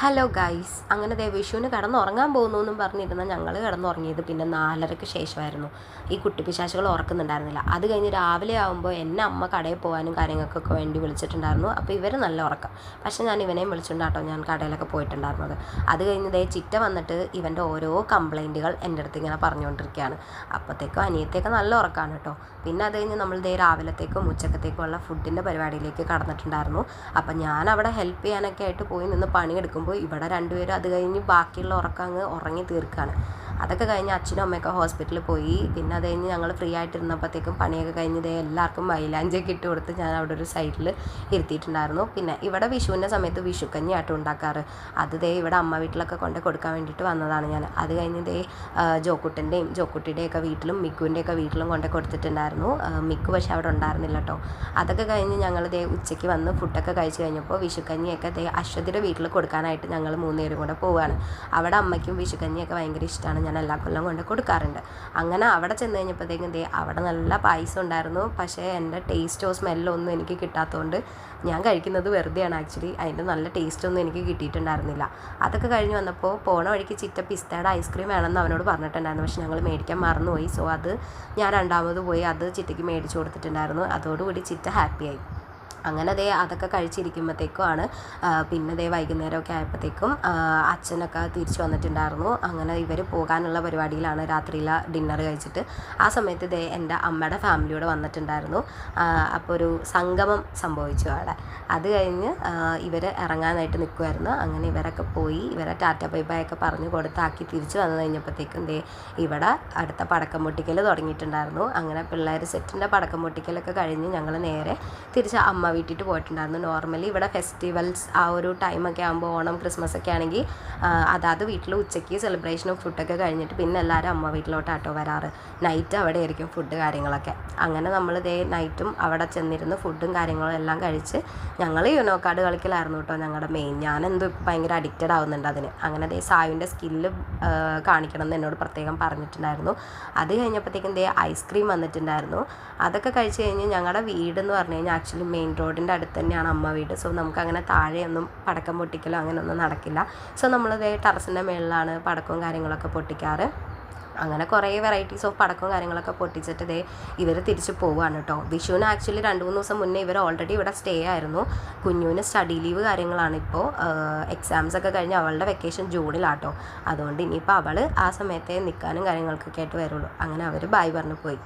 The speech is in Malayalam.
ഹലോ ഗൈസ്, അങ്ങനെ ദേ വിഷുവിന് കിടന്നുറങ്ങാൻ പോകുന്നു എന്നും പറഞ്ഞിരുന്ന ഞങ്ങൾ കിടന്നുറങ്ങിയത് പിന്നെ 4:30-ക്ക് ശേഷമായിരുന്നു. ഈ കുട്ടിപ്പിശാചുകൾ ഉറക്കുന്നുണ്ടായിരുന്നില്ല. അത് കഴിഞ്ഞ് രാവിലെ ആകുമ്പോൾ എന്നെ അമ്മ കടയിൽ പോകാനും കാര്യങ്ങൾക്കൊക്കെ വേണ്ടി വിളിച്ചിട്ടുണ്ടായിരുന്നു. അപ്പോൾ ഇവർ നല്ല ഉറക്കം. പക്ഷേ ഞാൻ ഇവനെയും വിളിച്ചുകൊണ്ടാട്ടോ ഞാൻ കടയിലൊക്കെ പോയിട്ടുണ്ടായിരുന്നത്. അത് കഴിഞ്ഞ് ദേ ചിറ്റ വന്നിട്ട് ഇവൻ്റെ ഓരോ കംപ്ലൈൻറ്റുകൾ എൻ്റെ അടുത്ത് ഇങ്ങനെ പറഞ്ഞുകൊണ്ടിരിക്കുകയാണ്. അപ്പോഴത്തേക്കും അനിയത്തേക്ക് നല്ല ഉറക്കമാണ് കേട്ടോ. പിന്നെ അത് കഴിഞ്ഞ് നമ്മൾ ദേ രാവിലത്തേക്കും ഉച്ചക്കത്തേക്കും ഉള്ള ഫുഡിൻ്റെ പരിപാടിയിലേക്ക് കടന്നിട്ടുണ്ടായിരുന്നു. അപ്പം ഞാൻ അവിടെ ഹെൽപ്പ് ചെയ്യാനൊക്കെ ആയിട്ട് പോയി നിന്ന് പണിയെടുക്കുമ്പോൾ ഇവിടെ രണ്ടുപേരും അത് കഴിഞ്ഞ് ബാക്കിയുള്ള ഉറക്കം അങ്ങ് ഉറങ്ങി തീർക്കുകയാണ്. അതൊക്കെ കഴിഞ്ഞ് അച്ഛനും അമ്മയൊക്കെ ഹോസ്പിറ്റലിൽ പോയി. പിന്നെ അത് കഴിഞ്ഞ് ഞങ്ങൾ ഫ്രീ ആയിട്ടിരുന്നപ്പോഴത്തേക്കും പണിയൊക്കെ കഴിഞ്ഞ് ദേ എല്ലാവർക്കും മൈലാഞ്ചിയൊക്കെ ഇട്ട് കൊടുത്ത് ഞാൻ അവിടെ ഒരു സൈഡിൽ ഇരുത്തിയിട്ടുണ്ടായിരുന്നു. പിന്നെ ഇവിടെ വിഷുവിൻ്റെ സമയത്ത് വിഷുക്കഞ്ഞി ആട്ടോ ഉണ്ടാക്കാറ്. അത് ദേ ഇവിടെ അമ്മ വീട്ടിലൊക്കെ കൊണ്ട് കൊടുക്കാൻ വേണ്ടിയിട്ട് വന്നതാണ് ഞാൻ. അത് കഴിഞ്ഞ് ദേ ജോക്കുട്ടിയുടെയൊക്കെ വീട്ടിലും മിക്കുവിൻ്റെയൊക്കെ വീട്ടിലും കൊണ്ട് കൊടുത്തിട്ടുണ്ടായിരുന്നു. മിക്കു പക്ഷേ അവിടെ ഉണ്ടായിരുന്നില്ല കേട്ടോ. അതൊക്കെ കഴിഞ്ഞ് ഞങ്ങൾ ദേ ഉച്ചയ്ക്ക് വന്ന് ഫുഡൊക്കെ കഴിച്ച് കഴിഞ്ഞപ്പോൾ വിഷുക്കഞ്ഞിയൊക്കെ ദേ അശ്വതിയുടെ വീട്ടിൽ കൊടുക്കാനായിട്ട് ഞങ്ങൾ 3 പേരും കൂടെ പോവുകയാണ്. അവിടെ അമ്മയ്ക്കും വിഷുക്കഞ്ഞിയൊക്കെ ഭയങ്കര ഇഷ്ടമാണ്. ഞാൻ എല്ലാ കൊല്ലം കൊണ്ട് കൊടുക്കാറുണ്ട്. അങ്ങനെ അവിടെ ചെന്ന് കഴിഞ്ഞപ്പോഴത്തേക്കും അവിടെ നല്ല പായസം ഉണ്ടായിരുന്നു. പക്ഷേ എൻ്റെ ടേസ്റ്റോ സ്മെല്ലോ ഒന്നും എനിക്ക് കിട്ടാത്തതുകൊണ്ട് ഞാൻ കഴിക്കുന്നത് വെറുതെയാണ്. ആക്ച്വലി അതിൻ്റെ നല്ല ടേസ്റ്റൊന്നും എനിക്ക് കിട്ടിയിട്ടുണ്ടായിരുന്നില്ല. അതൊക്കെ കഴിഞ്ഞ് വന്നപ്പോൾ പോണ വഴിക്ക് ചിറ്റ പിസ്തയുടെ ഐസ്ക്രീം വേണമെന്ന് അവനോട് പറഞ്ഞിട്ടുണ്ടായിരുന്നു. പക്ഷേ ഞങ്ങൾ മേടിക്കാൻ മറന്നുപോയി. സോ അത് ഞാൻ രണ്ടാമത് പോയി അത് ചിറ്റയ്ക്ക് മേടിച്ച് കൊടുത്തിട്ടുണ്ടായിരുന്നു. അതോടുകൂടി ചിറ്റ ഹാപ്പിയായി. അങ്ങനെ അതൊക്കെ കഴിച്ചിരിക്കുമ്പോഴത്തേക്കുമാണ് പിന്നെ വൈകുന്നേരമൊക്കെ ആയപ്പോഴത്തേക്കും അച്ഛനൊക്കെ തിരിച്ചു വന്നിട്ടുണ്ടായിരുന്നു. അങ്ങനെ ഇവർ പോകാനുള്ള പരിപാടിയിലാണ് രാത്രിയിലെ ഡിന്നർ കഴിച്ചിട്ട്. ആ സമയത്ത് എൻ്റെ അമ്മയുടെ ഫാമിലിയോട് വന്നിട്ടുണ്ടായിരുന്നു. അപ്പോൾ ഒരു സംഗമം സംഭവിച്ചു അവിടെ. അത് കഴിഞ്ഞ് ഇവർ ഇറങ്ങാനായിട്ട് നിൽക്കുമായിരുന്നു. അങ്ങനെ ഇവരൊക്കെ പോയി ഇവരെ ടാറ്റ ബൈ ബൈ ഒക്കെ പറഞ്ഞ് കൊടുത്താക്കി തിരിച്ചു വന്നു കഴിഞ്ഞപ്പോഴത്തേക്കും ഇവിടെ അടുത്ത പടക്കം പൊട്ടിക്കൽ തുടങ്ങിയിട്ടുണ്ടായിരുന്നു. അങ്ങനെ പിള്ളേർ സെറ്റിൻ്റെ പടക്കം പൊട്ടിക്കലൊക്കെ കഴിഞ്ഞ് ഞങ്ങൾ നേരെ തിരിച്ച് അമ്മ വീട്ടിട്ട് പോയിട്ടുണ്ടായിരുന്നു. നോർമലി ഇവിടെ ഫെസ്റ്റിവൽസ് ആ ഒരു ടൈമൊക്കെ ആകുമ്പോൾ ഓണം ക്രിസ്മസ് ഒക്കെ ആണെങ്കിൽ അതാത് വീട്ടിൽ ഉച്ചയ്ക്ക് സെലിബ്രേഷനും ഫുഡൊക്കെ കഴിഞ്ഞിട്ട് പിന്നെ എല്ലാവരും അമ്മ വീട്ടിലോട്ടാട്ടോ വരാറ്. നൈറ്റ് അവിടെ ആയിരിക്കും ഫുഡ് കാര്യങ്ങളൊക്കെ. അങ്ങനെ നമ്മൾ നൈറ്റും അവിടെ ചെന്നിരുന്ന് ഫുഡും കാര്യങ്ങളും എല്ലാം കഴിച്ച് ഞങ്ങൾ യുനോ കാർഡ് കളിക്കലായിരുന്നു കേട്ടോ ഞങ്ങളുടെ മെയിൻ. ഞാനെന്തോ ഭയങ്കര അഡിക്റ്റഡ് ആവുന്നുണ്ട് അതിന്. അങ്ങനെ സായുവിൻ്റെ സ്കില്ല് കാണിക്കണം എന്ന് എന്നോട് പ്രത്യേകം പറഞ്ഞിട്ടുണ്ടായിരുന്നു. അത് കഴിഞ്ഞപ്പോഴത്തേക്കും ഐസ്ക്രീം വന്നിട്ടുണ്ടായിരുന്നു. അതൊക്കെ കഴിച്ച് കഴിഞ്ഞ് ഞങ്ങളുടെ വീടെന്ന് പറഞ്ഞു കഴിഞ്ഞാൽ ആക്ച്വലി മെയിൻ റോഡിൻ്റെ അടുത്ത് തന്നെയാണ് അമ്മ വീട്. സോ നമുക്കങ്ങനെ താഴെയൊന്നും പടക്കം പൊട്ടിക്കലോ അങ്ങനെയൊന്നും നടക്കില്ല. സോ നമ്മൾ ടെറസിൻ്റെ മുകളിലാണ് പടക്കവും കാര്യങ്ങളൊക്കെ പൊട്ടിക്കാറ്. അങ്ങനെ കുറേ വെറൈറ്റീസ് ഓഫ് പടക്കവും കാര്യങ്ങളൊക്കെ പൊട്ടിച്ചിട്ട് ഇവർ തിരിച്ച് പോവുകയാണ് കേട്ടോ. വിഷുവിന് ആക്ച്വലി 2-3 ദിവസം മുന്നേ ഇവർ ഓൾറെഡി ഇവിടെ സ്റ്റേ ആയിരുന്നു. കുഞ്ഞുവിന് സ്റ്റഡി ലീവ് കാര്യങ്ങളാണ് ഇപ്പോൾ. എക്സാംസൊക്കെ കഴിഞ്ഞ് അവളുടെ വെക്കേഷൻ ജൂണിലാട്ടോ. അതുകൊണ്ട് ഇനിയിപ്പോൾ അവൾ ആ സമയത്തെ നിൽക്കാനും കാര്യങ്ങൾക്കൊക്കെ ആയിട്ട് വരുള്ളൂ. അങ്ങനെ അവർ ബൈ പറഞ്ഞു പോയി.